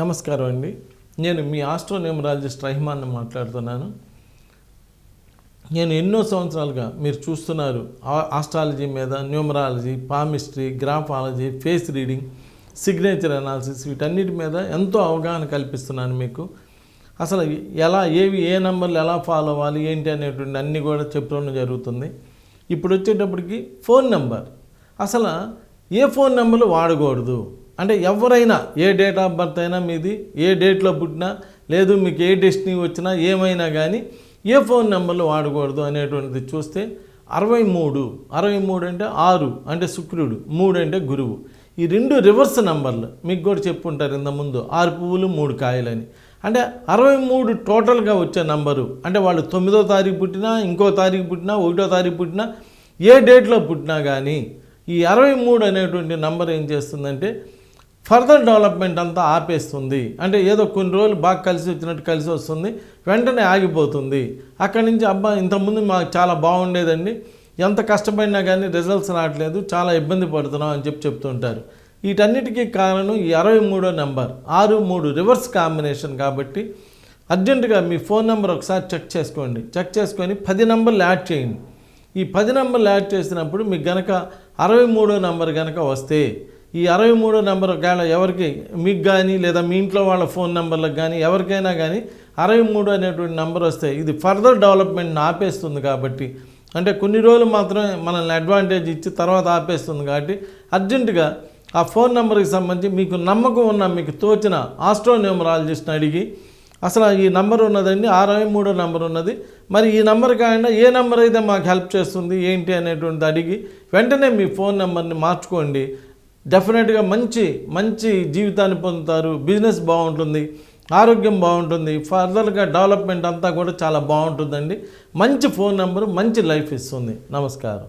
నమస్కారం అండి. నేను మీ ఆస్ట్రోన్యూమరాలజిస్ట్ రహిమాన్ని మాట్లాడుతున్నాను. నేను ఎన్నో సంవత్సరాలుగా మీరు చూస్తున్నారు ఆస్ట్రాలజీ మీద, numerology, palmistry, graphology, face reading, signature analysis వీటన్నిటి మీద ఎంతో అవగాహన కల్పిస్తున్నాను మీకు. అసలు ఏ నంబర్లు ఎలా ఫాలో అవ్వాలి ఏంటి అనేటువంటి అన్నీ కూడా చెప్పడం జరుగుతుంది. ఇప్పుడు వచ్చేటప్పటికి ఫోన్ నెంబర్, అసలు ఏ ఫోన్ నెంబర్లు వాడకూడదు అంటే ఎవరైనా ఏ డేట్ ఆఫ్ బర్త్ అయినా మీది, ఏ డేట్లో పుట్టినా లేదు మీకు ఏ డెస్టినీ వచ్చినా ఏమైనా కానీ ఏ ఫోన్ నెంబర్లు వాడకూడదు అనేటువంటిది చూస్తే 63 అంటే 6 అంటే శుక్రుడు, 3 అంటే గురువు. ఈ రెండు రివర్స్ నెంబర్లు మీకు కూడా చెప్పుంటారు ఇంతకుముందు, 6 పువ్వులు 3 కాయలని. అంటే 63 టోటల్గా వచ్చే నంబరు. అంటే వాళ్ళు 9వ తారీఖు పుట్టినా, ఇంకో తారీఖు పుట్టినా, 1వ తారీఖు పుట్టినా, ఏ డేట్లో పుట్టినా కానీ ఈ 63 అనేటువంటి నంబర్ ఏం చేస్తుందంటే ఫర్దర్ డెవలప్మెంట్ అంతా ఆపేస్తుంది. అంటే ఏదో కొన్ని రోజులు బాగా కలిసి వచ్చినట్టు కలిసి వస్తుంది, వెంటనే ఆగిపోతుంది. అక్కడి నుంచి ఇంతకుముందు మాకు చాలా బాగుండేదండి, ఎంత కష్టపడినా కానీ రిజల్ట్స్ రావట్లేదు, చాలా ఇబ్బంది పడుతున్నాం అని చెప్తుంటారు. వీటన్నిటికీ కారణం ఈ 63వ నెంబర్, 6-3 రివర్స్ కాంబినేషన్. కాబట్టి అర్జెంటుగా మీ ఫోన్ నెంబర్ ఒకసారి చెక్ చేసుకోండి. చెక్ చేసుకొని 10 నెంబర్లు యాడ్ చేయండి. ఈ 10 నెంబర్లు యాడ్ చేసినప్పుడు మీకు గనక 63వ నెంబర్ కనుక వస్తే, ఈ 63వ నెంబర్ ఒకవేళ ఎవరికి మీకు కానీ లేదా మీ ఇంట్లో వాళ్ళ ఫోన్ నెంబర్లకు కానీ ఎవరికైనా కానీ 63 అనేటువంటి నెంబర్ వస్తే ఇది ఫర్దర్ డెవలప్మెంట్ని ఆపేస్తుంది. కాబట్టి అంటే కొన్ని రోజులు మాత్రమే మనల్ని అడ్వాంటేజ్ ఇచ్చి తర్వాత ఆపేస్తుంది. కాబట్టి అర్జెంటుగా ఆ ఫోన్ నెంబర్కి సంబంధించి మీకు నమ్మకం ఉన్న, మీకు తోచిన ఆస్ట్రోన్యూమరాలజిస్ట్ని అడిగి, అసలు ఈ నెంబర్ ఉన్నదండి, 63వ నెంబర్ ఉన్నది, మరి ఈ నెంబర్ కాకుండా ఏ నెంబర్ అయితే మాకు హెల్ప్ చేస్తుంది ఏంటి అనేటువంటిది అడిగి వెంటనే మీ ఫోన్ నెంబర్ని మార్చుకోండి. డెఫినెట్గా మంచి జీవితాన్ని పొందుతారు, బిజినెస్ బాగుంటుంది, ఆరోగ్యం బాగుంటుంది, ఫర్దర్గా డెవలప్మెంట్ అంతా కూడా చాలా బాగుంటుందండి. మంచి ఫోన్ నెంబరు మంచి లైఫ్ ఇస్తుంది. నమస్కారం.